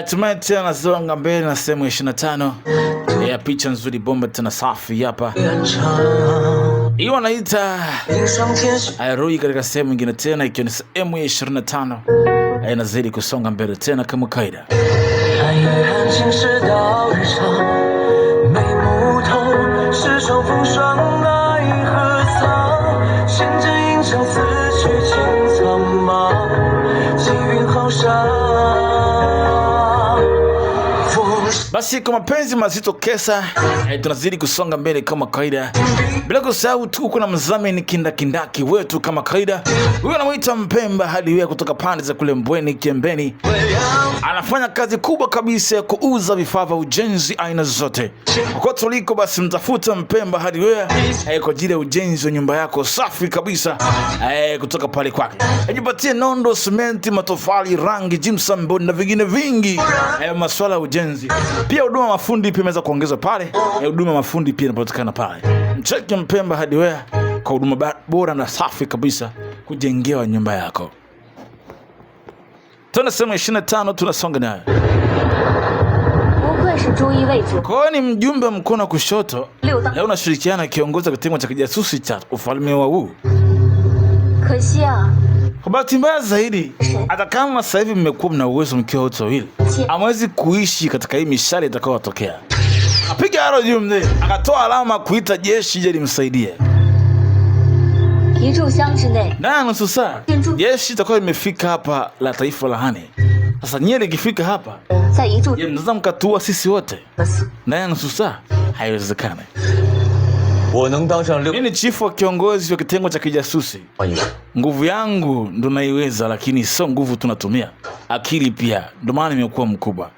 Tumete na zonga mbele na sehemu 25 ya picha nzuri bomba tena safi hapa. Hiyo wanaita Rui katika sehemu nyingine tena ikiwa ni sehemu ya 25. Inazidi kusonga mbele tena kama kaida. Basi kwa mapenzi mazito kesa, tunazidi kusonga mbele kama kaida. Bila kusahau tu kuna mzamini kindakindaki wetu kama kaida. Huyo anamuita Mpemba hadi wewe kutoka pande za kule Mbweni Kiembeni. Anafanya kazi kubwa kabisa ya kuuza vifaa vya ujenzi aina zote. Kwa toliko basi mtafuta Mpemba hadi wewe kwa ajili ya ujenzi wa nyumba yako safi kabisa kutoka pale kwake. Ajipatie nondo, simenti, matofali, rangi, gypsum board na vingine vingi. Masuala ya ujenzi. Pia huduma mafundi pia imeweza kuongezwa pale. Huduma mafundi pia inapatikana pale. Mcheki Mpemba hadi wewe kwa huduma bora na safi kabisa kujengewa nyumba yako. Tunasema 25 tunasonga nayo. Kwa ni mjumbe mkono kushoto. Leo unashirikiana kiongoza kitengo cha kijasusi cha ufalme wa Wu. Kwa bahati mbaya zaidi, hata kama sasa hivi mmekuwa mna uwezo mkiwa wote wawili, hamwezi kuishi katika hii mishale itakayotokea. Apiga arrow juu mzee, akatoa alama kuita jeshi je limsaidie. Na nusu saa, jeshi itakuwa imefika hapa la taifa la Hane. Sasa nyie likifika hapa, je, mnaweza mkatua sisi wote? Na nusu saa, haiwezekani. Mimi ni chifu wa kiongozi wa kitengo cha kijasusi. Nguvu yangu ndo naiweza, lakini sio nguvu tunatumia. Akili pia, ndo maana nimekuwa mkubwa.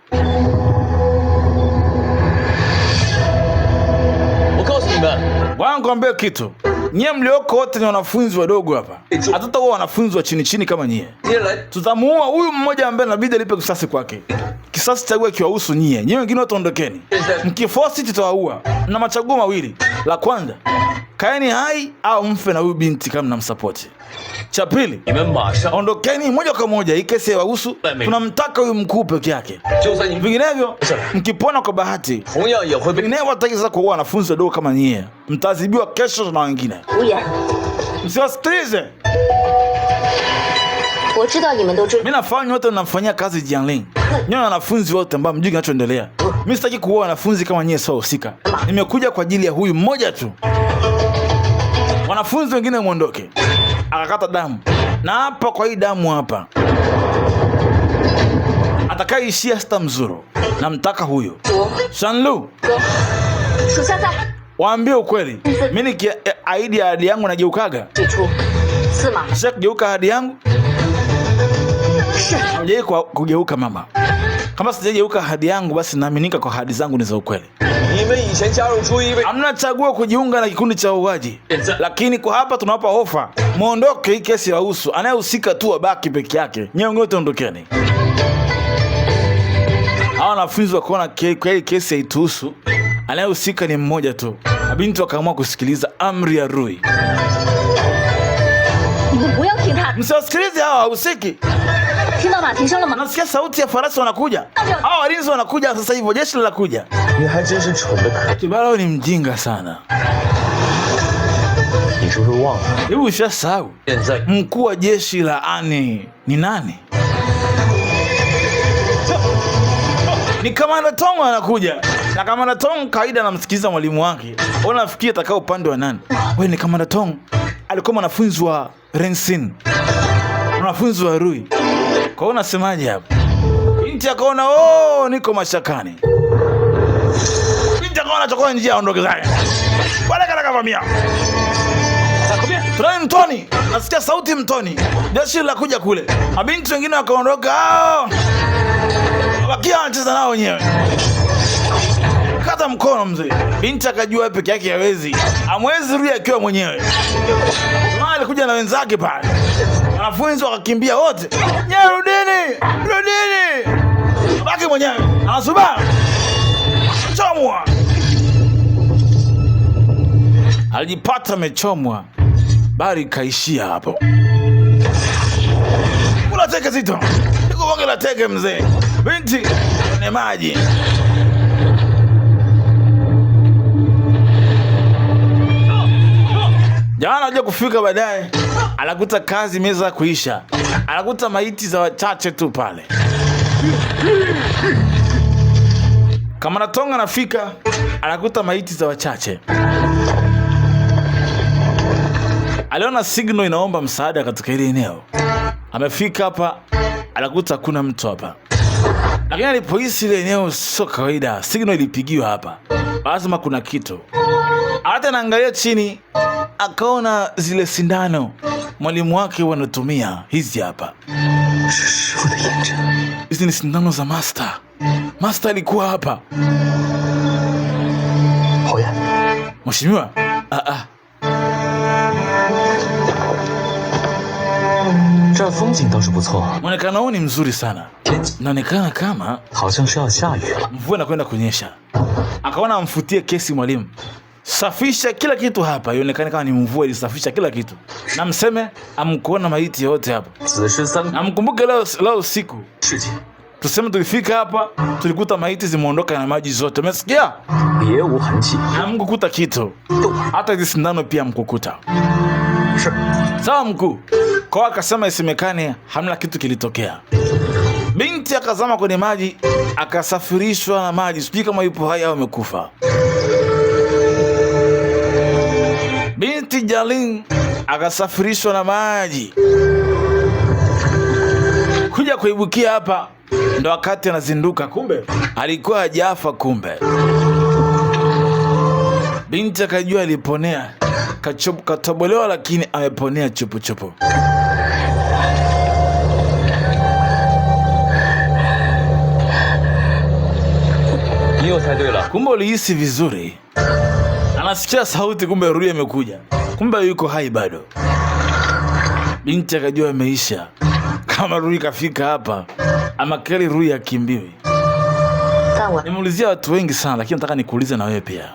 Wangu ambie kitu. Nyie mlioko wote ni wanafunzi wadogo hapa. Hatutakuwa wanafunzi wa chini chini kama nyie. Tutamuua huyu mmoja ambaye inabidi alipe kisasi kwake. Kisasi chague kiwahusu nyie. Nyie wengine wote ondokeni. Mkiforce tutawaua. Na machaguo mawili. La kwanza, kaeni hai au mfe na huyu binti kama mnamsupport. Cha pili, ondokeni moja kwa moja, hii kesi ya wahusu. Tunamtaka huyu mkuu peke yake. Vinginevyo, mkipona kwa bahati, vinginevyo hataki sasa kuua wanafunzi wadogo kama nyie. Mtaadhibiwa kesho na wengine. Msiwasikilize. Mimi nafanya wote mnamfanyia kazi Jianling. Nyinyi wanafunzi wote ambao mjui kinachoendelea. Mimi sitaki kuua wanafunzi kama nyie sio husika. Nimekuja kwa ajili ya huyu mmoja tu. Wanafunzi wengine muondoke. Akakata damu. Na hapa kwa hii damu hapa, atakayeishia sita mzuro. Namtaka huyo. Shanlu. Waambie ukweli. Mimi nikiahidi ahadi yangu nageukaga. Sasa kugeuka ahadi yangu. Sijai kugeuka mama. Kama sijageuka ahadi yangu basi naaminika kwa ahadi zangu ni za ukweli. Hamna chaguo kujiunga na kikundi cha uwaji. Lakini kwa hapa tunawapa ofa. Muondoke, hii kesi ya wahusu. Anayehusika tu abaki peke yake. Nyinyi wote ondokeni. Hawa wanafunzi wakaona kwa hii kesi haituhusu. Anayehusika ni mmoja tu. Binti wakaamua kusikiliza amri ya Rui. Msiwasikilize hawa wahusiki. Nasikia sauti ya farasi wanakuja. Hawa walinzi wanakuja sasa hivi, jeshi linakuja. Kibalo ni mjinga sana. Hebu ushasahau mkuu wa jeshi la Ani ni nani? Ni Kamanda Tong anakuja. Na Kamanda Tong kaida anamsikiliza mwalimu wake. Unafikiri atakao upande wa nani? Wewe ni Kamanda Tong. Alikuwa mwanafunzi wa Rensin. Mwanafunzi wa Rui. Kwa hiyo unasemaje hapa? Binti akaona niko mashakani. Binti akaona chakua njia aondoke zake. Wale kana kavamia. Tunani mtoni. Nasikia sauti mtoni. Jeshi la kuja kule. Mabinti wengine wakaondoka. Wakia wanacheza nao wenyewe. Kata mkono mzee. Binti akajua peke yake hawezi. Amwezi Rui akiwa mwenyewe. Mama alikuja na wenzake pale. Wanafunzi wakakimbia wote. Nye rudini! Rudini! Baki mwenyewe. Anasuba. Chomwa. Alijipata amechomwa. Bari kaishia hapo. Kula teke zito. Niko bonge la teke mzee. Binti kwenye maji. Jamaa anakuja kufika baadaye, anakuta kazi imeweza kuisha, anakuta maiti za wachache tu pale. Kama Natonga anafika, anakuta maiti za wachache. Aliona signal inaomba msaada katika ile eneo. Amefika hapa, anakuta kuna mtu hapa. Lakini alipohisi ile eneo sio kawaida, signal ilipigiwa hapa, lazima kuna kitu. Hata anaangalia chini, akaona zile sindano mwalimu wake wanatumia. Hizi hapa, hizi ni sindano za master. Master alikuwa hapa. Mheshimiwa, mwonekano huu ni mzuri sana. Inaonekana kama mvua inakwenda kunyesha. Akaona amfutie kesi mwalimu. Safisha kila kitu hapa, ionekane kama ni mvua ilisafisha kila kitu. Na mseme amkuona maiti yote hapa. Na mkumbuke leo usiku tuseme tulifika hapa, tulikuta maiti zimeondoka na maji zote. Umesikia? Na mkukuta kitu. Hata hizi sindano pia mkukuta. Sawa mkuu. Kwa akasema isemekane hamna kitu kilitokea. Binti akazama kwenye maji, akasafirishwa na maji. Sijui kama yupo hai au amekufa. Binti Jalin akasafirishwa na maji. Kuja kuibukia hapa ndo wakati anazinduka, kumbe alikuwa hajafa. Kumbe binti akajua aliponea, katobolewa, lakini ameponea chupu chupu. Kumbe ulihisi vizuri. Anasikia sauti, kumbe Rui amekuja. Kumbe yuko hai bado. Binti akajua ameisha. Kama Rui kafika hapa, ama keli Rui akimbiwi. Nimeulizia watu wengi sana, lakini nataka nikuulize na wewe pia.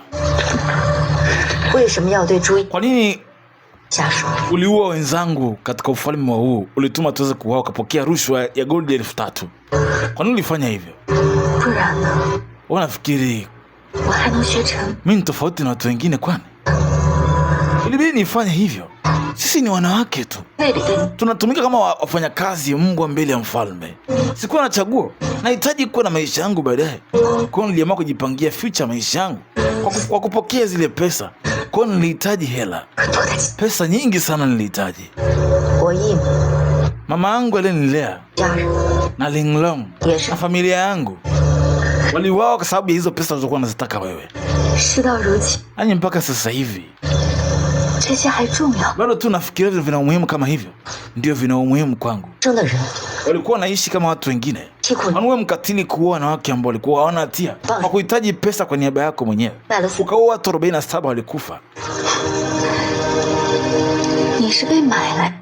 Kwa nini uliua wenzangu katika ufalme wa huu? Ulituma tuweze kuwao, ukapokea rushwa ya gold 3,000. Kwa nini ulifanya hivyo? Unafikiri mimi ni tofauti na watu wengine kwani? Ilibidi nifanye hivyo. Sisi ni wanawake tu. Tunatumika kama wafanyakazi mbwa mbele ya mfalme. Sikuwa na chaguo. Nahitaji kuwa na maisha yangu baadaye. Kwa hiyo niliamua kujipangia future maisha yangu kwa kupokea zile pesa. Kwa hiyo nilihitaji hela. Pesa nyingi sana nilihitaji. Mama yangu alinilea na Linglong na familia yangu waliuawa kwa sababu ya hizo pesa ulizokuwa unazitaka wewe. Ani mpaka sasa hivi bado tu nafikiria vitu vina umuhimu kama hivyo. Ndio vina umuhimu kwangu. Walikuwa naishi kama watu wengine. Anuwe mkatili kuua wanawake ambao walikuwa hawana hatia kwa kuhitaji pesa kwa niaba yako mwenyewe. Ukaua watu 47 walikufa.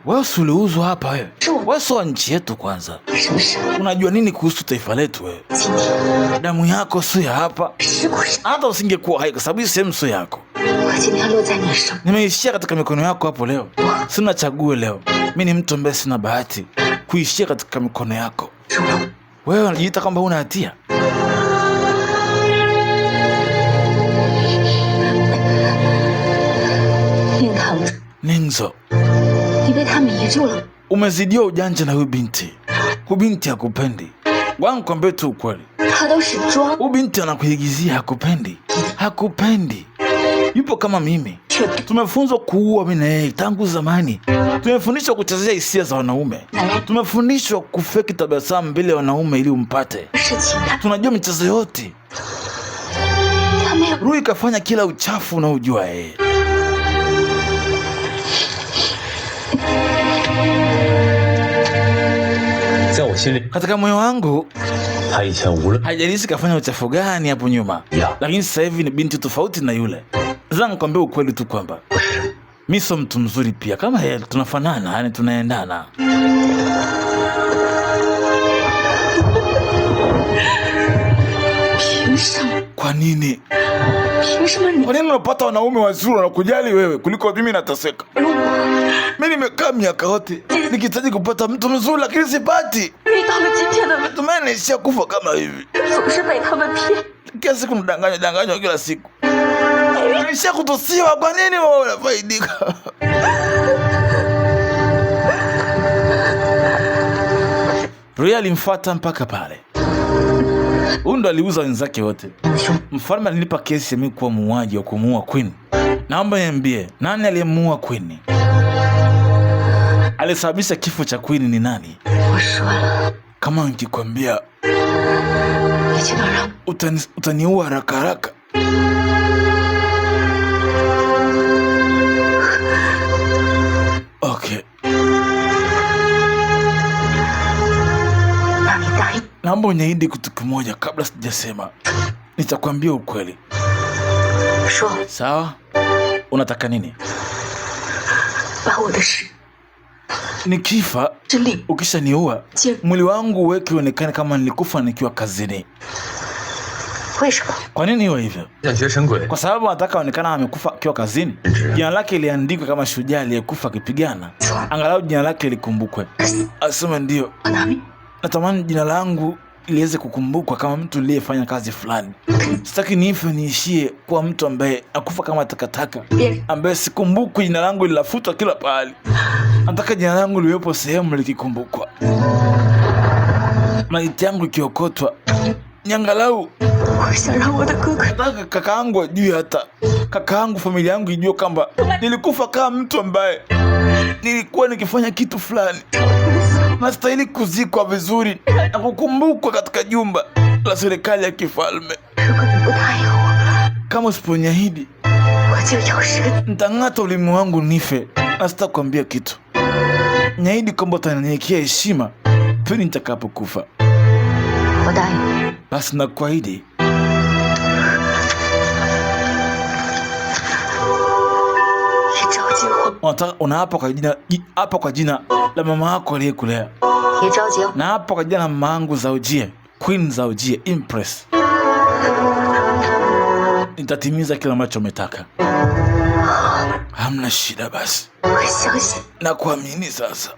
Wewe uliuzwa hapa wewe. Wewe sio nchi yetu kwanza. Unajua nini kuhusu taifa letu wewe? Damu yako sio ya hapa. Hata usingekuwa hai kwa sababu sehemu sio yako. Nimeishia katika mikono yako hapo leo. Sina chaguo leo. Mimi ni mtu ambaye sina bahati kuishia katika mikono yako. Wewe unajiita kwamba huna hatia. Ningzo, umezidiwa ujanja na huyu binti. Huyu binti hakupendi. Wangu kwambie tu ukweli. Huyu binti anakuigizia, hakupendi. Hakupendi. Yupo kama mimi. Tumefunzwa kuua mimi na yeye tangu zamani. Tumefundishwa kuchezea hisia za wanaume. Tumefundishwa kufeki tabasamu mbele ya wanaume ili umpate. Tunajua michezo yote. Rui kafanya kila uchafu unaojua yeye. Katika moyo wangu haijalishi kafanya uchafu gani hapo nyuma, lakini sasa hivi ni binti tofauti na yule. Sasa nikwambia ukweli tu kwamba mimi sio mtu mzuri pia kama yeye. Tunafanana, yani tunaendana. Kwa nini? Kwa nini unapata wanaume wazuri wanakujali wewe kuliko mimi nateseka? Mimi nimekaa miaka yote nikihitaji kupata mtu mzuri lakini sipati. Tumeni naishia kufa kama hivi. Kila siku danganywa kila siku. Naishia kutosiwa, kwa nini wewe unafaidika? Ria alimfuata mpaka pale. Huyu ndo aliuza wenzake wote. Mfalme alinipa kesi ya mimi kuwa muuaji wa kumuua Queen. Naomba niambie, nani aliyemuua Queen? Alisababisha kifo cha Queen ni nani? Kama nikikwambia utaniua haraka haraka. Okay. Naomba uniahidi kitu kimoja kabla sijasema. Nitakwambia ukweli. Sawa? Unataka nini? Nikifa, ukishaniua, mwili wangu uweke uonekane kama nilikufa nikiwa kazini. Kwa nini iwe hivyo? Kwa sababu nataka aonekana amekufa akiwa kazini. Jina lake liandikwe kama shujaa aliyekufa akipigana. Angalau jina lake likumbukwe. Asema ndio. Natamani jina langu liweze kukumbukwa kama mtu aliyefanya kazi fulani. Sitaki nife niishie kwa mtu ambaye akufa kama takataka, ambaye sikumbukwi, jina langu linafutwa kila pahali. Nataka jina langu liwepo sehemu likikumbukwa. Maiti yangu ikiokotwa, nyangalau nataka kakaangu ajue, hata kakaangu, familia yangu ijue kwamba nilikufa kama mtu ambaye nilikuwa nikifanya kitu fulani. Nastahili kuzikwa vizuri na kukumbukwa katika jumba la serikali ya kifalme. Kama usiponiahidi, nitang'ata ulimi wangu nife. Na sitakwambia kitu. Niahidi kwamba utaniwekea heshima pindi nitakapokufa. Basi nakuahidi. Unaapa kwa jina la mama yako aliyekulea. Na hapa kwa jina la mama yangu Zaujie, Queen Zaujie, Empress. Nitatimiza kila ambacho umetaka. Hamna shida basi. Na kuamini sasa.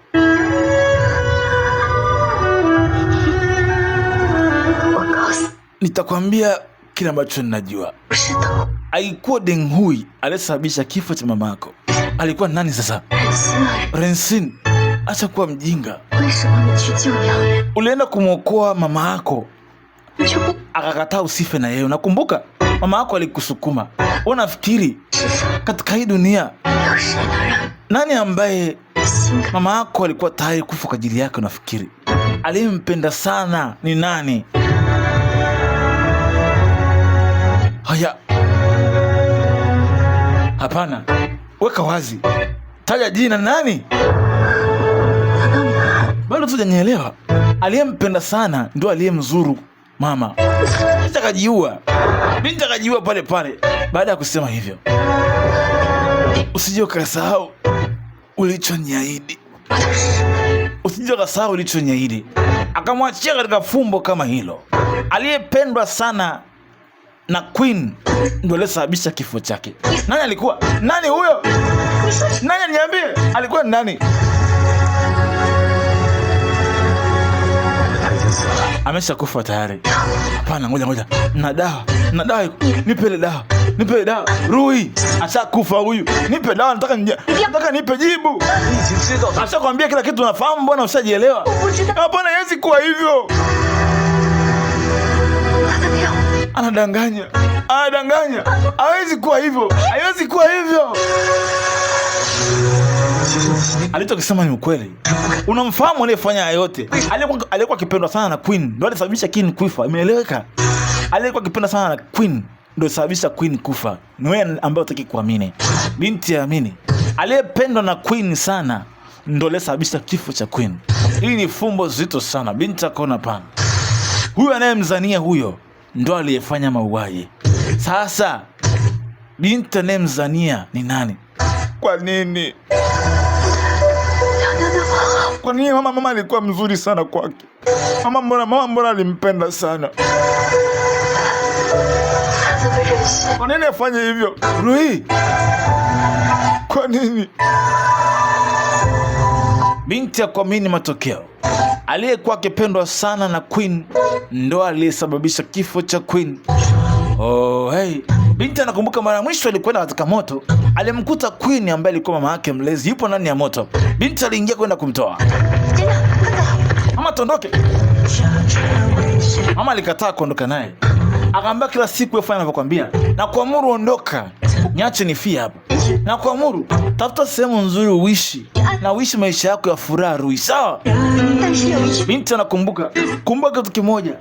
Nitakwambia kila ambacho ninajua. Alikuwa Deng Hui aliyesababisha kifo cha mamako. Alikuwa nani sasa? Rensin. Acha kuwa mjinga. Ulienda kumwokoa mama yako, akakataa usife na yeye. Unakumbuka? Mama yako alikusukuma. Unafikiri katika hii dunia nani ambaye mama yako alikuwa tayari kufa kwa ajili yake? Unafikiri aliyempenda sana ni nani? Haya, hapana, weka wazi, taja jina. Nani? Bado tujanielewa. Aliyempenda sana ndio aliyemzuru mama. Binti akajiua pale pale. Baada ya kusema hivyo, usije ukasahau ulichoniahidi. Akamwachia katika fumbo kama hilo. Aliyependwa sana na Queen ndio aliyesababisha kifo chake. Nani alikuwa? Nani huyo? Nani, niambie, alikuwa nani? Amesha kufa tayari. Hapana, ngoja. Na dawa. Nipe ile dawa. Rui, ashakufa huyu. Nipe dawa, nataka nipe jibu. Ashakwambia kila kitu unafahamu, mbona ushajielewa? Hapana, haiwezi kuwa hivyo. Anadanganya. Haiwezi kuwa hivyo. Alichokisema ni ukweli. Unamfahamu aliyefanya yote. Alikuwa akipendwa sana na Queen, ndio alisababisha Queen kufa. Imeeleweka? Alikuwa akipendwa sana na Queen, ndio alisababisha Queen kufa. Ni wewe ambaye utaki kuamini. Binti amini. Aliyependwa na Queen sana ndio alisababisha kifo cha Queen. Hii ni fumbo zito sana. Binti akaona pana. Huyo anayemzania huyo ndio aliyefanya mauaji. Sasa binti anayemzania ni nani? Kwa nini? Kwa nini mama alikuwa mzuri sana kwake? Mama mbona alimpenda sana? Kwa nini afanye hivyo? Rui, kwa nini? Binti hakuamini matokeo. Aliyekuwa akipendwa sana na Queen ndo aliyesababisha kifo cha Queen. Oh, hey. Binti anakumbuka mara mwisho alikwenda katika moto, alimkuta Queen ambaye alikuwa mama yake mlezi yupo ndani ya moto. Binti aliingia kwenda kumtoa. Mama, tondoke. Mama alikataa kuondoka naye. Akaambia kila siku yafanya anavyokuambia. Na kuamuru ondoka. Niache nifie hapa. Na kuamuru tafuta sehemu nzuri uishi. Na uishi maisha yako ya furaha, Rui. Sawa? Binti anakumbuka. Kumbuka kitu kimoja.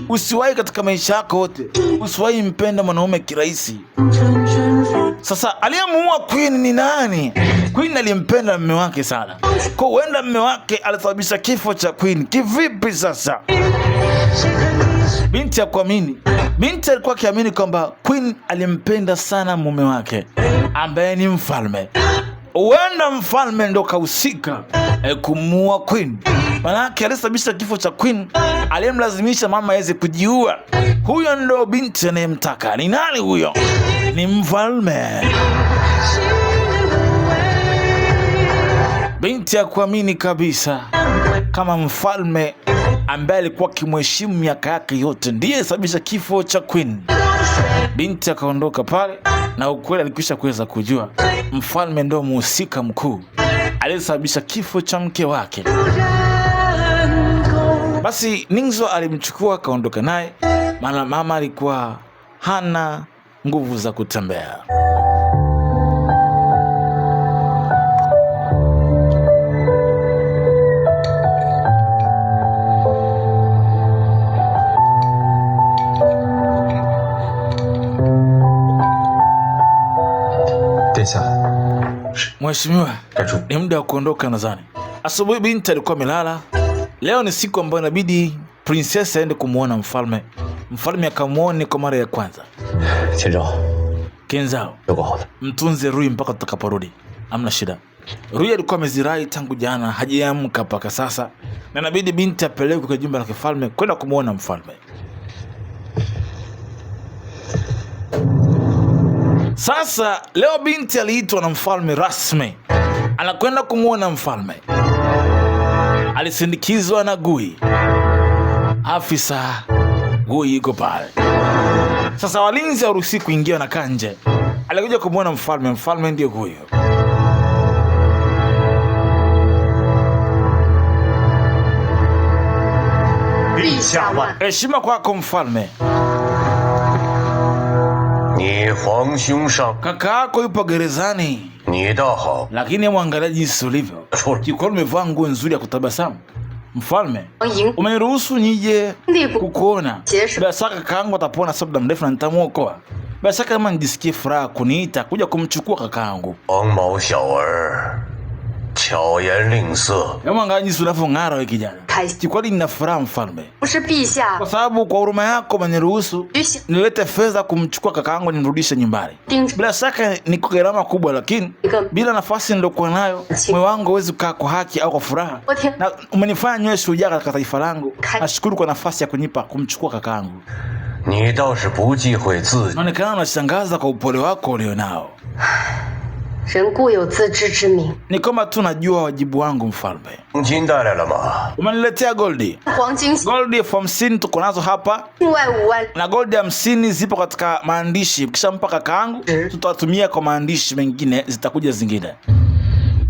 Usiwahi katika maisha yako yote. Usiwahi mpenda mwanaume kirahisi. Sasa aliyemuua Queen ni nani? Queen alimpenda mume wake sana. Kwa huenda mume wake alisababisha kifo cha Queen. Kivipi sasa? Binti hakuamini. Binti alikuwa akiamini kwamba Queen alimpenda sana mume wake ambaye ni mfalme. Huenda mfalme ndo kahusika kumuua Queen. Manake alisababisha kifo cha Queen, aliyemlazimisha mama aweze kujiua. Huyo ndo binti anayemtaka. Ni nani huyo? Ni mfalme. Binti hakuamini kabisa kama mfalme ambaye alikuwa akimheshimu miaka yake yote ndiye sababisha kifo cha Queen. Binti akaondoka pale na ukweli alikwisha kuweza kujua mfalme ndo mhusika mkuu aliyesababisha kifo cha mke wake. Basi Ningzo alimchukua akaondoka naye, maana mama alikuwa hana nguvu za kutembea. Mheshimiwa, ni muda wa kuondoka nadhani. Asubuhi binti alikuwa amelala. Leo ni siku ambayo inabidi princess aende kumuona mfalme. Mfalme akamuone kwa mara ya kwanza. Kenzao, mtunze Rui mpaka tutakaporudi. Hamna shida. Rui alikuwa amezirai tangu jana, hajaamka mpaka sasa. Na inabidi binti apelekwe kwa jumba la kifalme kwenda kumuona mfalme. Sasa leo binti aliitwa na mfalme rasmi. Anakwenda kumuona mfalme. Alisindikizwa na Gui. Afisa Gui yuko pale. Sasa walinzi hawaruhusiwi kuingia na kanje. Alikuja kumuona mfalme. Mfalme ndio huyo. Heshima kwako mfalme. Kaka yako yupo gerezani. Lakini mwangalia jinsi ulivyo. Kikweli umevaa nguo nzuri ya kutabasamu. Mfalme, umeniruhusu nije kukuona. Bila shaka kakaangu atapona muda mrefu na nitamuokoa. Bila shaka kama nijisikie furaha kuniita kuja kumchukua kakaangu. Kama angalia jinsi unavyong'ara wewe kijana. Kikweli nina furaha mfalme. Kwa sababu kwa huruma yako umeniruhusu nilete fedha kumchukua kakaangu nimrudishe nyumbani. Bila shaka ni gharama kubwa, lakini bila nafasi nilokuwa nayo moyo wangu hauwezi kukaa kwa haki au kwa furaha. Na umenifanya niwe shujaa katika taifa langu. Nashukuru kwa nafasi ya kunipa kumchukua kakaangu. Naonekana unashangaza kwa upole wako ulionao. Ni kama tu najua wajibu wangu mfalme. Umeniletea goldi. Goldi 50 tuko nazo hapa. Na goldi 50 zipo katika maandishi. Kisha mpaka kakaangu tutatumia kwa maandishi mengine, zitakuja zingine.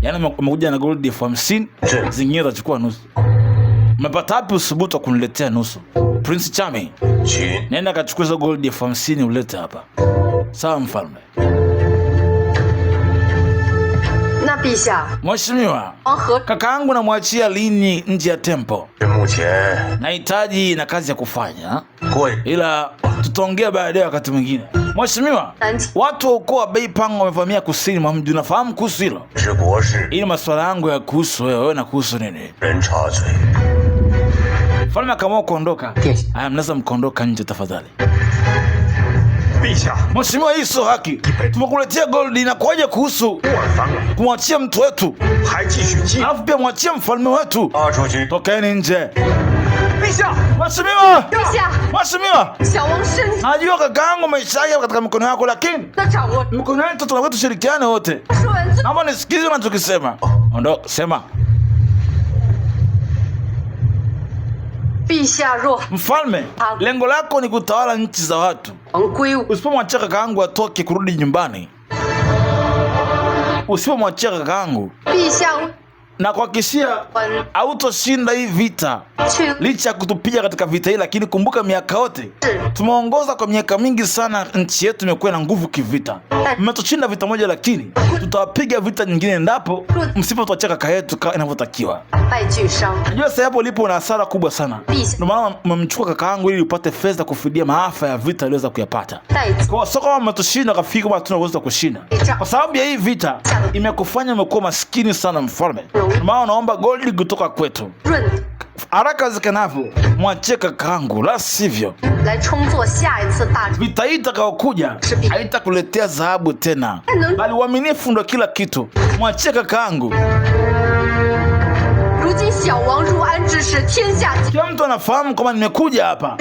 Yaani umekuja na goldi 50, zingine tutachukua nusu. Umepata wapi usubutu wa kuniletea nusu? Prince Charming, nenda kachukua hizo goldi 50 ulete hapa. Sawa mfalme. Mheshimiwa, kakaangu namwachia lini nje ya tempo. Nahitaji na kazi ya kufanya. Ila tutaongea baadaye wakati mwingine. Mheshimiwa, watu wa ukoo wa Beipang wamevamia kusini mwa mji. Unafahamu kuhusu hilo? Ili masuala yangu ya kuhusu wewe na kuhusu nini? Mfalme akaamua kuondoka. Haya, mnaweza mkaondoka nje tafadhali. Mheshimiwa, hii sio haki. Tumekuletea goldi na kwaje kuhusu kumwachia mtu wetu? Alafu pia mwachie mfalme wetu. Tokeni nje. Mheshimiwa! Mheshimiwa! Najua kakaangu maisha yake katika mikono yako, lakini mikono yetu tunaweza tushirikiane wote. Naomba nisikize unachokisema. Ondoka, sema. Mfalme, lengo lako ni kutawala nchi za watu. Usipomwachia kakaangu atoke kurudi nyumbani, usipomwachia kakaangu na kuhakikishia hautoshinda hii vita, licha ya kutupiga katika vita hii. Lakini kumbuka, miaka yote tumeongoza kwa miaka mingi sana, nchi yetu imekuwa na nguvu kivita. Mmetushinda vita moja, lakini tutawapiga vita nyingine endapo msipotuachia kaka yetu kama inavyotakiwa. Najua sasa hapo ulipo una hasara kubwa sana, ndio maana mmemchukua kaka yangu ili upate fedha kufidia maafa ya vita aliweza kuyapata. Kwa sio kama mmetushinda kafika kama hatuna uwezo wa kushinda, kwa sababu ya hii vita imekufanya umekuwa maskini sana mfalme. Maana naomba gold kutoka kwetu haraka iwezekanavyo, mwachie kakaangu, la sivyo vita hii itakayokuja haitakuletea dhahabu tena, bali uaminifu ndio kila kitu. Mwachie kakaangu. Kila mtu anafahamu kwamba nimekuja hapa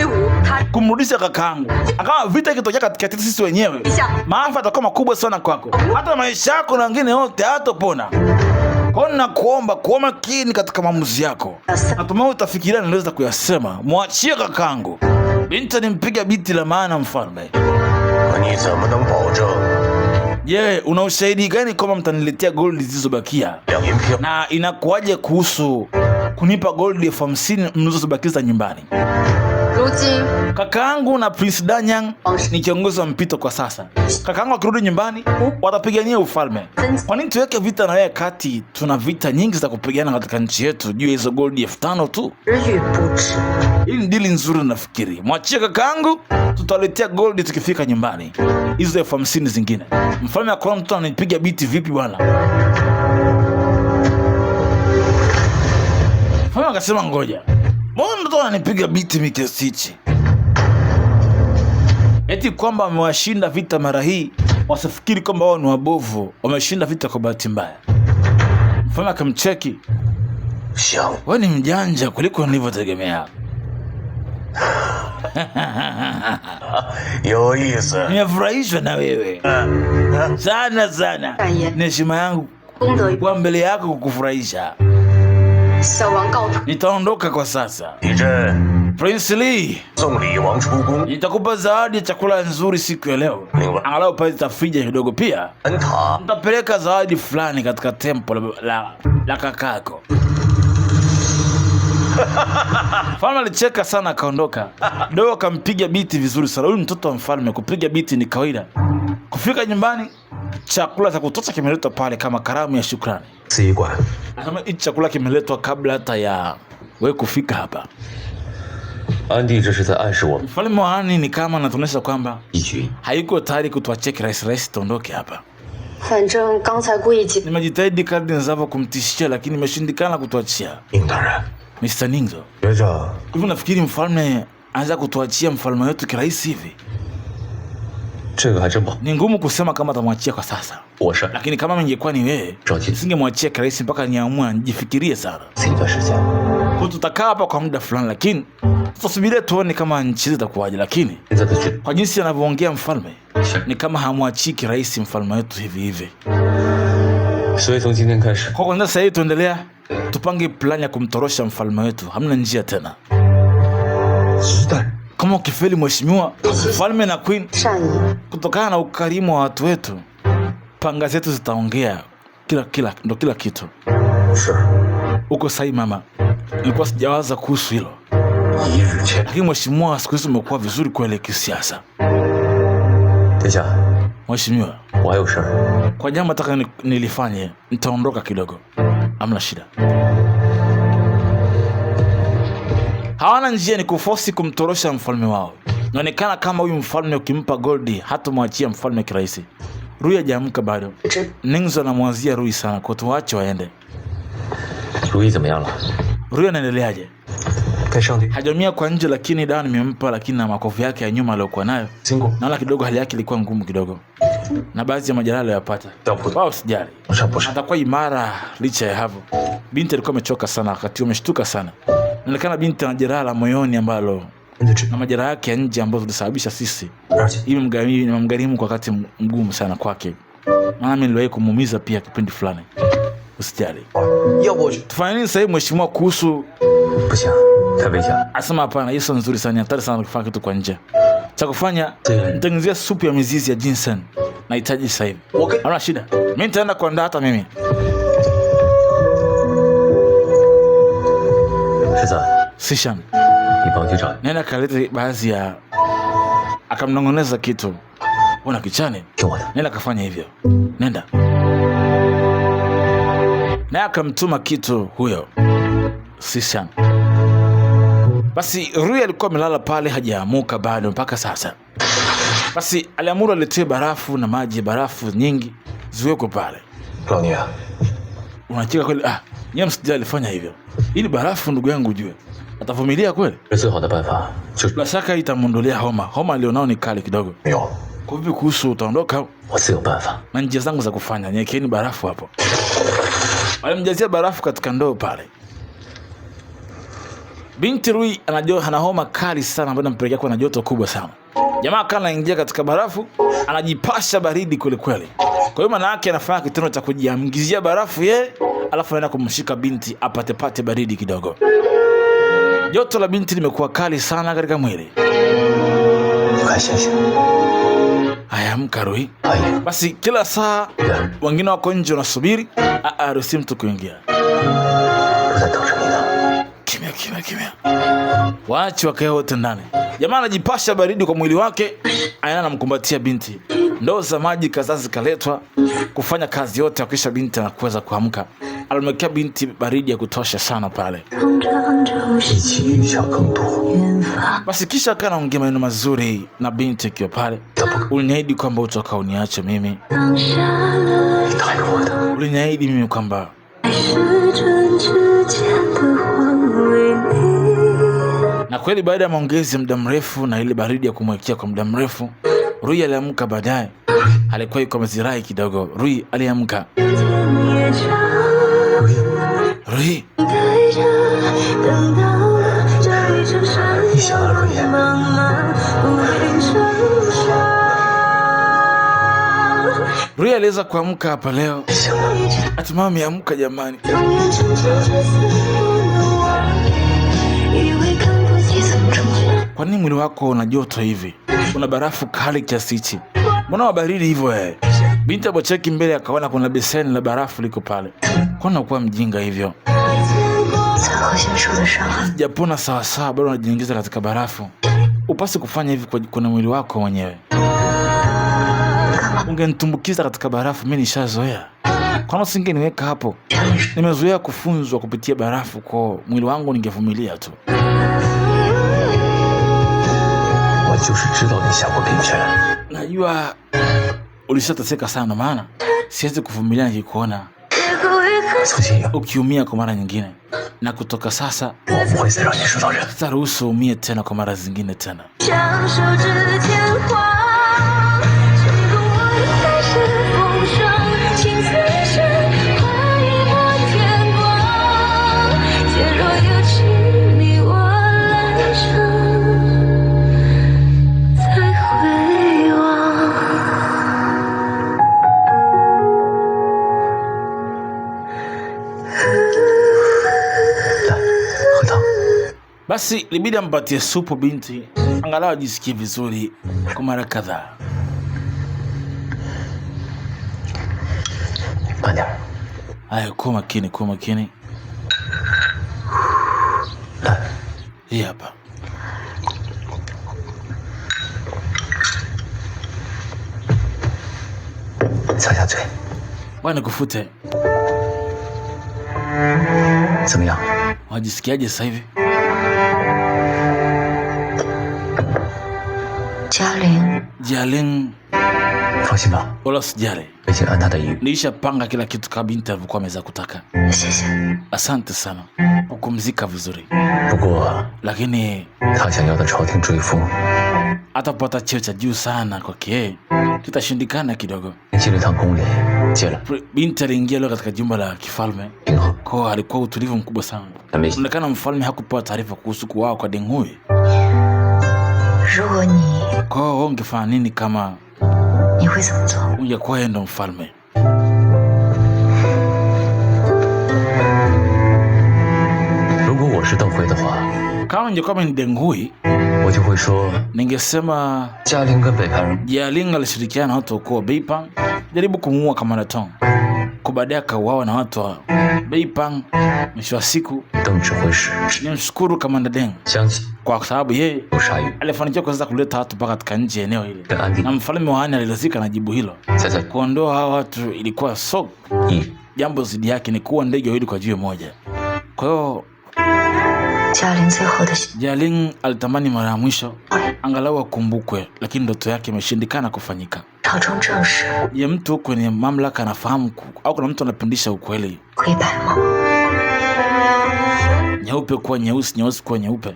kumrudisha kakaangu. Akawa vita ikitokea katikati sisi wenyewe, maafa yatakuwa makubwa sana kwako, hata maisha yako na wengine wote hatopona. Kwa nini nakuomba kuwa makini katika maamuzi yako. Natumai utafikiria niweza kuyasema. Mwachie kakaangu. Binti nimpiga biti la maana mfalme. Je, una ushahidi gani kwamba mtaniletea gold zilizobakia? Na inakuwaje kuhusu kunipa gold 50,000 mlizobakiza nyumbani? Kakaangu na Prince Danyang ni kiongozi wa mpito kwa sasa. Kakaangu akirudi nyumbani watapigania ufalme. Kwa nini tuweke vita na wewe kati tuna vita nyingi za kupigana katika nchi yetu juu ya hizo gold 5,000 tu? Hii ni dili nzuri nafikiri. Mwachie kakaangu, tutaletea gold tukifika nyumbani. Hizo 50,000 zingine. Mfalme akona mtu ananipiga biti vipi bwana? Mfalme akasema ngoja. Mbona mtu ananipiga biti mikesichi? Eti kwamba wamewashinda vita mara hii, wasifikiri kwamba wao ni wabovu, wameshinda vita kwa bahati mbaya. Mfalme akamcheki. Wewe ni mjanja kuliko nilivyotegemea. Nimefurahishwa na wewe sana sana. Ni heshima yangu kwa mbele yako kukufurahisha. Nitaondoka kwa sasa. Prince Lee, nitakupa zawadi ya chakula nzuri siku ya leo. Angalau pale tafrija kidogo, pia nitapeleka zawadi fulani katika tempo la kakako. Mfalme alicheka sana akaondoka. Dogo akampiga biti vizuri sana. Huyu mtoto wa mfalme kupiga biti ni kawaida. Kufika nyumbani, chakula cha kutosha kimeletwa pale kama karamu ya shukrani. Kama hichi chakula kimeletwa kabla hata ya wewe kufika hapa. Mfalme wa Ani ni kama anatuonyesha kwamba haiko tayari kutuachia kirahisi tuondoke hapa. Nimejitahidi kadri ninaweza kumtishia, lakini imeshindikana kutuachia. Mr. Ningzo, hivi nafikiri mfalme anaweza kutuachia mfalme wetu kirahisi hivi? Ni ngumu kusema kama atamwachia kwa sasa, lakini kama ningekuwa ni wewe, singemwachia kirahisi mpaka niamue nijifikirie sana. Kwa tutakaa hapa kwa muda fulani, lakini tutasubiria tuone kama nchi zitakuwaje. Lakini kwa jinsi anavyoongea mfalme, ni kama hamwachii kirahisi mfalme wetu hivi hivi. Kwa kwanza sasa hivi tuendelea, tupange plani ya kumtorosha mfalme wetu. Hamna njia tena. Kama ukifeli mheshimiwa mfalme na queen, kutokana na ukarimu wa watu wetu, panga zetu zitaongea kila kitu. Uko sahi mama, nilikuwa sijawaza kuhusu hilo, lakini mheshimiwa siku hizi umekuwa vizuri kweli kisiasa. Mheshimiwa, kwa jambo nataka nilifanye, nitaondoka kidogo. Hamna shida. Hawana njia, ni kufosi kumtorosha mfalme wao. Inaonekana kama huyu mfalme ukimpa goldi hata mwachia mfalme kirahisi. Rui hajaamka bado. Ningzo anamwazia Rui sana, kwa tuache waende. Rui anaendeleaje? Hajamia kwa nje, lakini dawa nimempa, lakini na makovu yake ya nyuma aliyokuwa nayo, naona kidogo hali yake ilikuwa ngumu kidogo, na baadhi ya majeraha aliyopata. Wao sijali, atakuwa imara licha ya hapo. Binti alikuwa amechoka sana, wakati ameshtuka sana. Inaonekana binti ana jeraha la moyoni ambalo na majeraha yake ya nje ambazo zilisababisha sisi hivi mgharimu kwa wakati mgumu sana kwake. Maana mimi niliwahi kumuumiza pia kipindi fulani. Usijali. Tufanye nini sasa mheshimiwa kuhusu? Asema hapana, hiyo nzuri sana, hatari sana kufanya kitu kwa nje. Cha kufanya nitengenezea supu ya mizizi ya ginseng. Nahitaji sasa hivi. Hauna shida. Mimi nitaenda kuandaa hata mimi. Sishan. Nenda kalete baadhi ya akamnongoneza kitu. Una kichane? Nenda kafanya hivyo. Nenda. Na akamtuma kitu huyo Sishan. Basi Rui alikuwa amelala pale hajaamuka bado mpaka sasa. Basi aliamuru aletee barafu na maji ya barafu nyingi ziwekwe pale. Unacheka kweli? Nyie msijali, fanya hivyo. Ili barafu ndugu yangu ujue atavumilia kweli. Bila shaka itamuondolea homa. Homa alionao ni kali kidogo. Kwa hivyo kuhusu utaondoka? Na njia zangu za kufanya. Nyekeni barafu hapo. Walimjazia barafu katika ndoo pale. Binti Rui ana homa kali sana ambayo inampelekea kuwa na joto kubwa sana. Jamaa kana anaingia katika barafu, anajipasha baridi kweli kweli. Kwa hiyo maana yake anafanya kitendo cha kujiamgizia barafu yeye, alafu anaenda kumshika binti apate baridi kidogo. Joto la binti limekuwa kali sana katika mwili. Haya, amka Rui. Basi kila saa wengine wako nje wanasubiri, ruhusi mtu kuingia. Kimya. Waache wakae wote ndani. Jamaa anajipasha baridi kwa mwili wake, anamkumbatia binti. Ndoo za maji kadhaa zikaletwa kufanya kazi yote kisha binti anakuweza kuamka. Alimwekea binti baridi ya kutosha sana pale. Basi kisha anaongea maneno mazuri na binti akiwa pale. Uliniahidi kwamba utoka uniache mimi. Uliniahidi mimi kwamba na kweli baada ya maongezi ya muda mrefu na ile baridi ya kumwekea kwa muda mrefu, Rui aliamka baadaye. Alikuwa yuko mazirai kidogo. Rui aliamka. Rui. Rui aliweza kuamka hapa leo. Hatimaye ameamka jamani. Kwa nini mwili wako una joto hivi? Una barafu kali kiasi hichi. Mbona wa baridi hivyo Binti alipocheki mbele akaona kuna beseni la barafu liko pale. Kwa nini unakuwa mjinga hivyo? Japona sawa bado unajiingiza katika barafu. Upasi kufanya hivi kwa mwili wako mwenyewe. Ungenitumbukiza katika barafu, mimi nishazoea. Kwa nini usingeniweka hapo? Nimezoea kufunzwa kupitia barafu, kwa mwili wangu ningevumilia tu. Najua ulishateseka sana, maana siwezi kuvumilia nikikuona ukiumia kwa mara nyingine. Na kutoka sasa sitaruhusu umie tena kwa mara zingine tena. Basi libidi ampatie supu binti angalau ajisikie vizuri kwa mara kadhaa. Haya, kuwa makini. Hii hapa. Bwana kufute. Wajisikiaje sasa hivi? Jialin. Wala usijali. Nilishapanga kila kitu kabla binti alivyokuwa ameweza kutaka. Asante sana. Kupumzika vizuri. Lakini atapata cheo cha juu sana kwake, kitashindikana kidogo. Binti aliingia leo katika jumba la kifalme. Kwa alikuwa utulivu mkubwa sana. Inaonekana mfalme hakupewa taarifa kuhusu kuuawa kwa Deng Hui. Kwa hiyo ungefanya nini kama ungekuwa ndo mfalme? Kama ungekuwa ni Deng Hui, ningesema Jia Ling alishirikiana na watu wa Beipang jaribu kumuua Kamanda Tong. Kwa baadaye akauawa na watu wa Beipang. Mwisho wa siku nimshukuru Kamanda Deng kwa sababu yeye alifanikiwa kuweza kuleta watu mpaka katika nje eneo hili, na mfalme wa Han alilazika na jibu hilo. Kuondoa hao watu ilikuwa jambo zidi yake ni kuwa ndege wawili kwa jiwe moja. Kwa hiyo Jia Ling alitamani mara ya mwisho angalau akumbukwe, lakini ndoto yake imeshindikana kufanyika. Je, mtu kwenye mamlaka anafahamu au kuna mtu anapindisha ukweli? Nyeupe kuwa nyeusi, nyeusi kuwa nyeupe.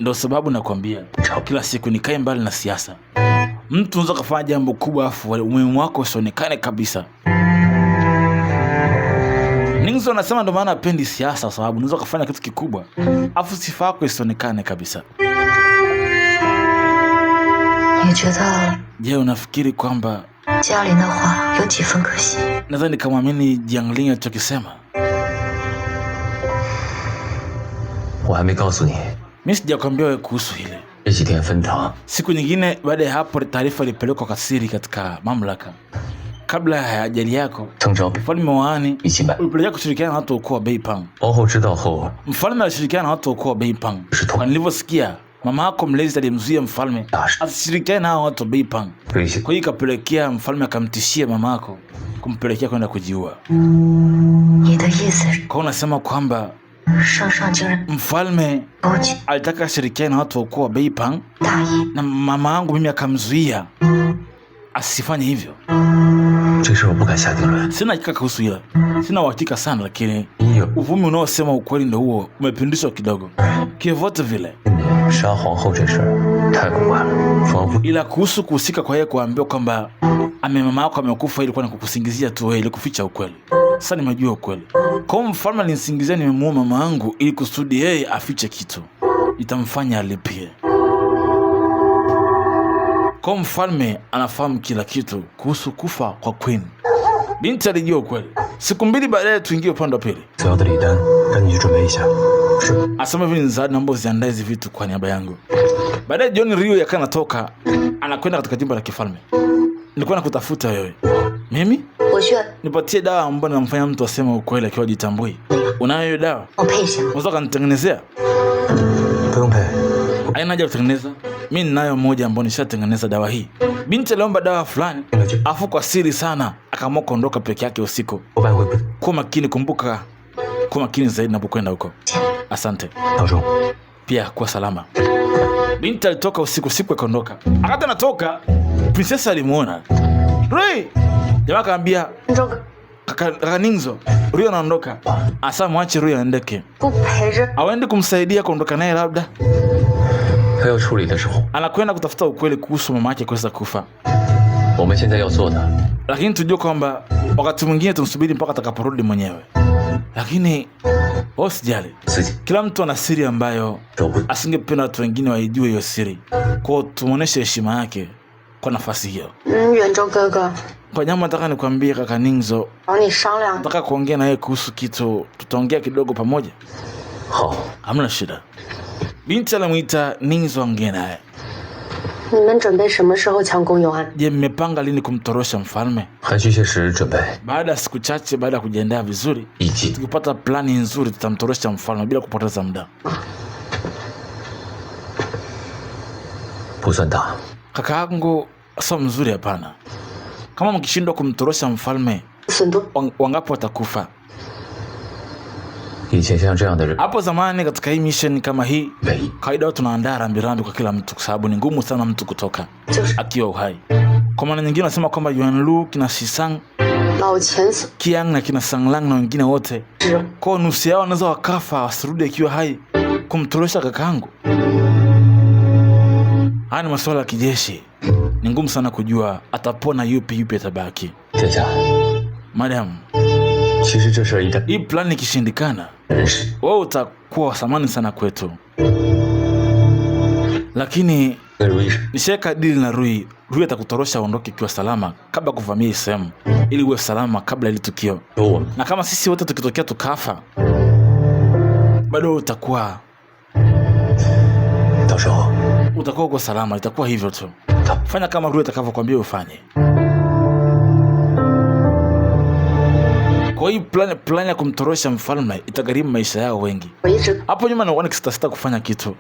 Ndio sababu nakwambia kila siku nikae mbali na siasa. Mtu unaweza kufanya jambo kubwa afu umuhimu wako usionekane kabisa. Ningzo anasema ndo maana apendi siasa, sababu unaweza kufanya kitu kikubwa afu sifa yako isionekane kabisa. Je, unafikiri kwamba nadhani kamwamini Jiang Ling alichokisema? Mimi sijakwambia wewe kuhusu hili. Siku nyingine baada ya hapo taarifa ilipelekwa kwa siri katika mamlaka. Kabla ya ajali yako, mfalme wa Han ulipelekea kushirikiana na watu wa ukoo wa Beipang. Mfalme alishirikiana na watu wa ukoo wa Beipang. Kwa nilivyosikia, mama yako mlezi alimzuia mfalme asishirikiane na watu wa Beipang. Kwa hiyo ikapelekea mfalme akamtishia mama yako kumpelekea kwenda kujiua. Kwa unasema kwamba mfalme alitaka ashirikiane na watu wa ukoo wa Beipang na mama yangu mimi akamzuia asifanye hivyo. Sina hakika kuhusu hilo. Sina uhakika sana, lakini uvumi unaosema ukweli ndio huo umepindishwa kidogo. Kivote vile. Ila kuhusu kuhusika kwa yeye kuambiwa kwamba mama yako amekufa ilikuwa ni kukusingizia tu wewe ili kuficha ukweli. Sasa nimejua ukweli. Kwa mfalme alinisingizia nimemuua mama yangu ili kusudi yeye afiche kitu. Itamfanya alipie. Kwa mfalme anafahamu kila kitu kuhusu kufa kwa Queen. Binti alijua ukweli. Siku mbili baadaye tuingie upande wa pili. Asema hivi nzadi naomba uziandae hizi vitu kwa niaba yangu. Baadaye John Rio yaka anatoka anakwenda katika jumba la kifalme. Nilikuwa nakutafuta wewe. Mimi? Nipatie dawa ambayo inamfanya mtu aseme ukweli akiwa jitambui. Unayo hiyo dawa? Unaweza kunitengenezea? Haina haja kutengeneza. Mimi ninayo moja ambayo nishatengeneza dawa hii. Binti aliomba dawa fulani, afu kwa siri sana akaamua kuondoka peke yake usiku. Kuwa makini, kumbuka kuwa makini zaidi unapokwenda huko. Asante. Pia kuwa salama. Binti alitoka usiku akaondoka. Akati anatoka, princesa alimuona. Rui! Jamaa akaambia, kaka Ningzo, Rui anaondoka. Asa mwache Rui aendeke. Awendi kumsaidia kuondoka naye labda. Anakwenda kutafuta ukweli kuhusu mama yake kuweza kufa. Lakini tujue kwamba wakati mwingine tumsubiri mpaka atakaporudi mwenyewe. Lakini usijali. Kila mtu ana siri ambayo asingependa watu wengine waijue hiyo siri. Kwa tumuoneshe heshima yake kwa nafasi hiyo. Kwa nyama nataka nikwambie kaka Ningzo. Nataka kuongea na yeye kuhusu kitu. Tutaongea kidogo pamoja. Hamna shida. Binti alimuita Ningzo ongea naye. Je, mmepanga lini kumtorosha mfalme? Baada ya siku chache baada ya kujiandaa vizuri, tukipata plani nzuri tutamtorosha mfalme bila kupoteza muda. Kaka yangu sio mzuri hapana. Kama mkishindwa kumtorosha mfalme, wangapi watakufa? Hapo zamani katika hii mission kama hii, kawaida tunaandaa rambirambi kwa kila mtu kwa sababu ni ngumu sana mtu kutoka akiwa uhai. Kwa maana nyingine nasema kwamba Yuan Lu kina Shisang, Kiang na kina Sanglang na wengine wote kwa nusu yao wanaweza wakafa wasirudi akiwa hai kumtorosha kakaangu. Haya ni masuala ya kijeshi. Ni ngumu sana kujua atapona yupi atabaki. Madam, hii plan ikishindikana, wewe utakuwa wa thamani sana kwetu. Lakini nishaweka deal na Rui. Rui atakutorosha uondoke ikiwa salama kabla kuvamia hii sehemu, ili uwe salama kabla ile tukio. Na kama sisi wote tukitokea tukafa, bado utakuwa uko salama. Itakuwa hivyo tu. Fanya kama Rui atakavyokuambia ufanye. Kwa hii plan ya kumtorosha mfalme itagharimu maisha yao wengi. Hapo nyuma naona kisita kufanya kitu,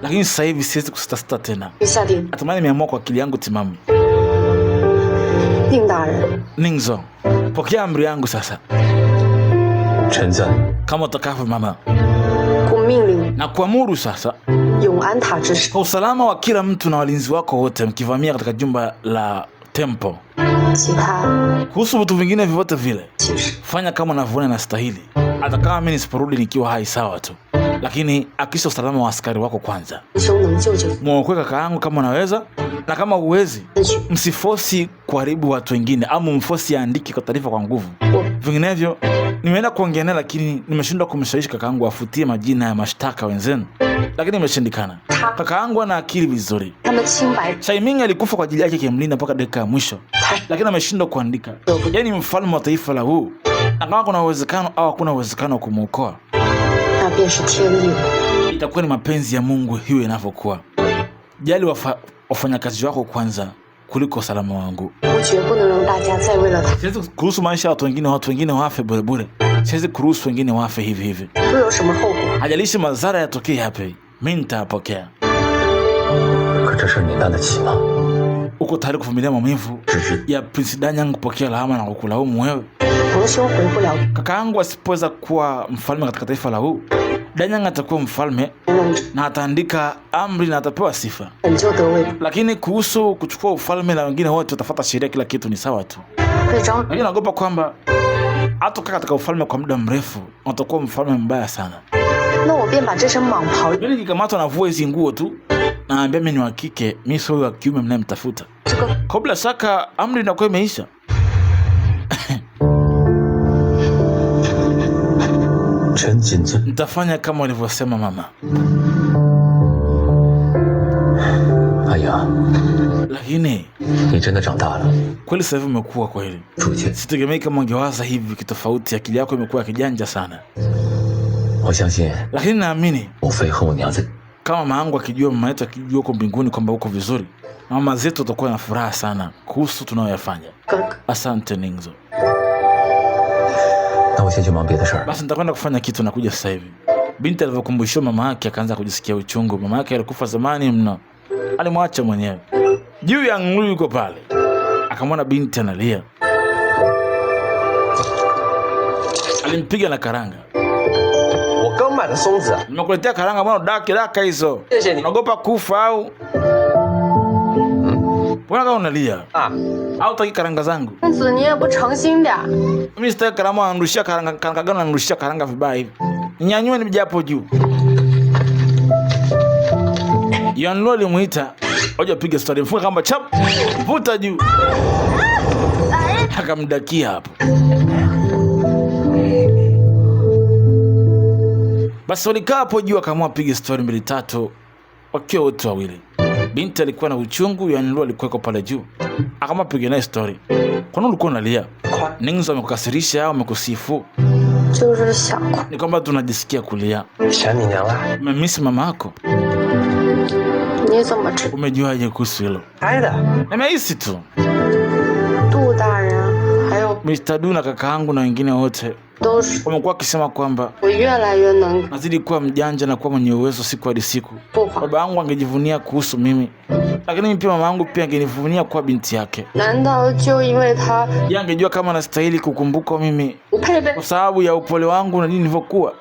lakini sasa hivi siwezi kusita tena. Atamani nimeamua kwa akili yangu timamu. Ningzo, pokea amri yangu sasa. Kama utakavyo mama. Na kuamuru sasa, kwa usalama wa kila mtu na walinzi wako wote, mkivamia katika jumba la temple. Kuhusu vitu vingine vyote vile, fanya kama unavyoona na stahili. Hata kama mimi nisiporudi nikiwa hai sawa tu, lakini hakikisha usalama wa askari wako kwanza. Muokoe kaka yangu kama unaweza, na kama huwezi, msifosi kuharibu watu wengine au mfosi aandike kwa taarifa kwa nguvu. Vinginevyo, nimeenda kuongea naye lakini nimeshindwa kumshawishi kaka yangu afutie majina ya mashtaka wenzenu. Lakini imeshindikana. Kaka yangu ana akili vizuri. Shaiming alikufa kwa ajili yake kimlinda mpaka dakika ya mwisho, lakini ameshindwa kuandika. Yaani mfalme wa taifa la huu. Na kama kuna uwezekano au hakuna uwezekano wa kumuokoa, itakuwa ni mapenzi ya Mungu hiyo inavyokuwa. Jali wafanyakazi wako kwanza kuliko usalama wangu. Siwezi kuruhusu maisha ya watu wengine wafe bure bure. Siwezi kuruhusu wengine wafe hivi hivi. Hajalishi madhara yatokee hapa, mimi nitapokea. Uko tayari kuvumilia maumivu ya Prince Danyang kupokea lahama na kukulaumu wewe? Kaka yangu asipoweza kuwa mfalme katika taifa la huu, Danyang atakuwa mfalme na ataandika amri na atapewa sifa. Lakini kuhusu kuchukua ufalme na wengine wote watafuata sheria, kila kitu ni sawa tu. Lakini naogopa kwamba hatokaa katika ufalme kwa muda mrefu, atakuwa mfalme mbaya sana. Mimi nikikamatwa na vua hizi nguo tu, naambia mimi ni wa kike, mimi sio wa kiume mnayemtafuta. Kabla shaka amri inakuwa imeisha. Nitafanya kama walivyosema mama. Lakini kweli sasa hivi umekuwa kweli. Sitegemei kama ungewaza hivi kitofauti. Akili yako imekuwa kijanja sana. Lakini naamini kama mama yangu akijua, mama yetu akijua uko mbinguni kwamba uko vizuri, mama zetu watakuwa na furaha sana kuhusu tunayoyafanya. Asante Ningzo. Basi nitakwenda kufanya kitu na kuja sasa hivi. Binti alivyokumbushwa mama yake akaanza kujisikia uchungu. Mama yake alikufa zamani mno, alimwacha mwenyewe. Juu ya ngulu yuko pale, akamwona binti analia. Alimpiga na karanga. Nimekuletea karanga bwana, daka hizo. Unaogopa kufa au? Mbona kama unalia? Au utaki karanga zangu? Mimi sitaki karanga, anurushia karanga gani, anurushia karanga vibaya hivi. Nyanyua nije hapo juu. Yanlo alimuita, "Oja piga story." Mfunga kamba chap, vuta juu. Akamdakia hapo. Basi walikaa hapo juu, akaamua piga story 2-3 wakiwa wote wawili. Binti alikuwa na uchungu, Yanlo alikuwa pale juu. Akaamua piga naye story. Kwa nini ulikuwa unalia? Ningzo amekukasirisha au amekusifu? Ni kwamba tunajisikia kulia. Umemisi mama yako? Umejuaje kuhusu hilo? Nimehisi tu. Mr. Du na kaka yangu na wengine wote wamekuwa wakisema kwamba nazidi kuwa mjanja na kuwa mwenye uwezo siku hadi siku. Baba yangu angejivunia kuhusu mimi, lakini mimi pia mama yangu pia angenivunia kuwa binti yake. Yeye angejua kama nastahili kukumbuka mimi kwa sababu ya upole wangu na nilivyokuwa.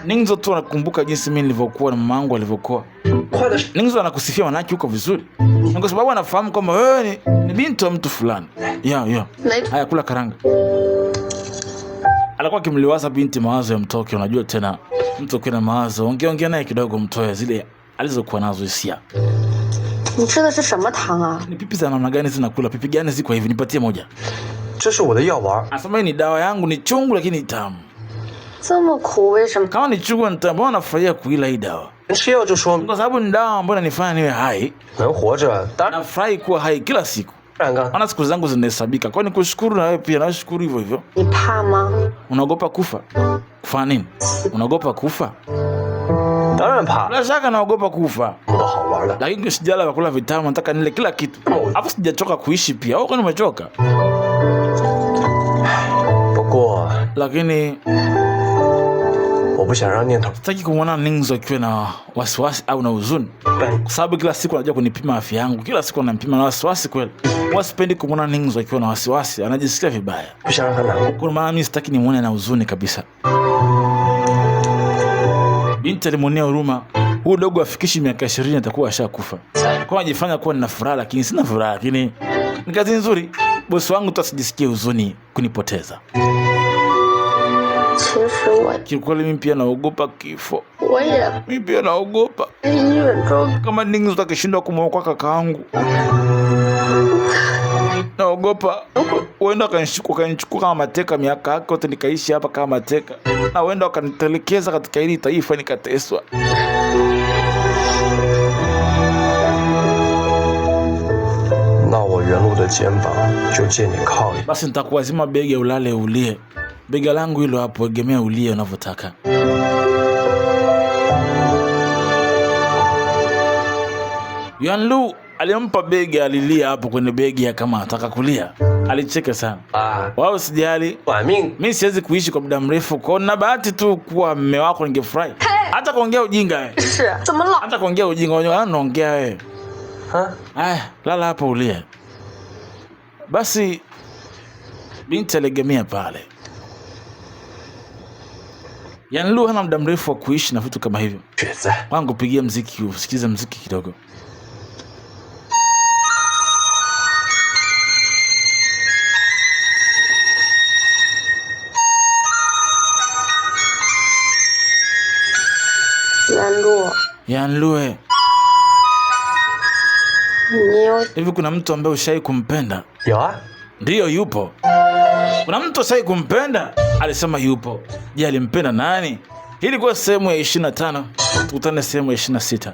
Ningzo tu anakumbuka jinsi mimi nilivyokuwa na mama yangu alivyokuwa. Ningzo anakusifia manaki uko vizuri, kwa sababu anafahamu kwamba wewe ni binti wa mtu fulani. Haya, kula karanga. Alikuwa akimliwaza binti mawazo ya mtoke. Unajua tena mtu kwa na mawazo, ongea naye kidogo, mtoe zile alizokuwa nazo hisia. 你吃的是什么糖啊？ Ni pipi za namna gani zinakula? Pipi gani ziko hivi? Nipatie moja. 这是我的药丸。 Asema ni dawa yangu, ni chungu lakini tamu. 这么苦，为什么？ Kama ni chungu ni tamu, mbona nafurahia kuila hii dawa? 吃药就说 Kwa sababu ni dawa ambayo inanifanya niwe hai. 能活着，当然 Nafurahi kuwa hai kila siku. 干。 Maana siku zangu zinahesabika. Kwa hiyo nikushukuru na wewe pia, nashukuru hivyo hivyo. 你怕吗？ Unaogopa kufa? Kufanya nini? Unaogopa kufa? 当然怕， Bila shaka naogopa kufa. 那么多好玩的。 Lakini sijala vyakula vitamu, nataka nile kila kitu. Hapo sijachoka kuishi pia. Au kwani umechoka? 不过 Lakini 我不想让念头 sitaki kumwona Ningzo akiwa na wasiwasi au na huzuni. 笨。 Kwa sababu kila siku anajua kunipima afya yangu. Kila siku anampima na wasiwasi kweli. Wasipendi kumwona Ningzo akiwa na wasiwasi, anajisikia vibaya. 不想让他难过。 Kwa maana mimi sitaki nimuone na huzuni kabisa. Binti alimwonea huruma. Huyu dogo afikishi miaka 20 atakuwa ashakufa. Kwa anajifanya kuwa nina furaha lakini sina furaha, lakini ni kazi nzuri. Bosi wangu tu asijisikie huzuni kunipoteza. 其实我 Kiukweli mimi pia naogopa kifo. 也 Mimi pia naogopa 在医院中， kama Ningzo akishindwa kumwokoa kakaangu. Naogopa huenda wakanichukua kama mateka, miaka yake yote nikaishi hapa kama mateka, na huenda wakanitelekeza katika hili taifa nikateswa. 那我原路的肩膀就借你靠一。 Basi nitakuwazima bega ulale ulie. Bega langu hilo hapo, egemea ulie unavyotaka. Yanlu alimpa bega, alilia hapo kwenye bega kama ataka kulia. Alicheka sana. 啊， Wao sijali. 短命 Mimi siwezi kuishi kwa muda mrefu. Kwa na bahati tu kuwa mume wako ningefurahi. Hata kuongea ujinga wewe. 是怎么了？ Hata kuongea ujinga wewe unaongea wewe. 啊！ Aya, lala hapo ulie. Basi binti aligemea pale. Yanlu hana muda mrefu wa kuishi na vitu kama hivyo. 雪子， Wangu pigia mziki, usikize mziki kidogo. Yanlu,你有 hivi kuna mtu ambaye ushai kumpenda? 有啊， Ndiyo, yupo. Kuna mtu ushai kumpenda? Alisema yupo. Je, alimpenda nani? Hii ilikuwa sehemu ya 25. Tukutane sehemu ya 26.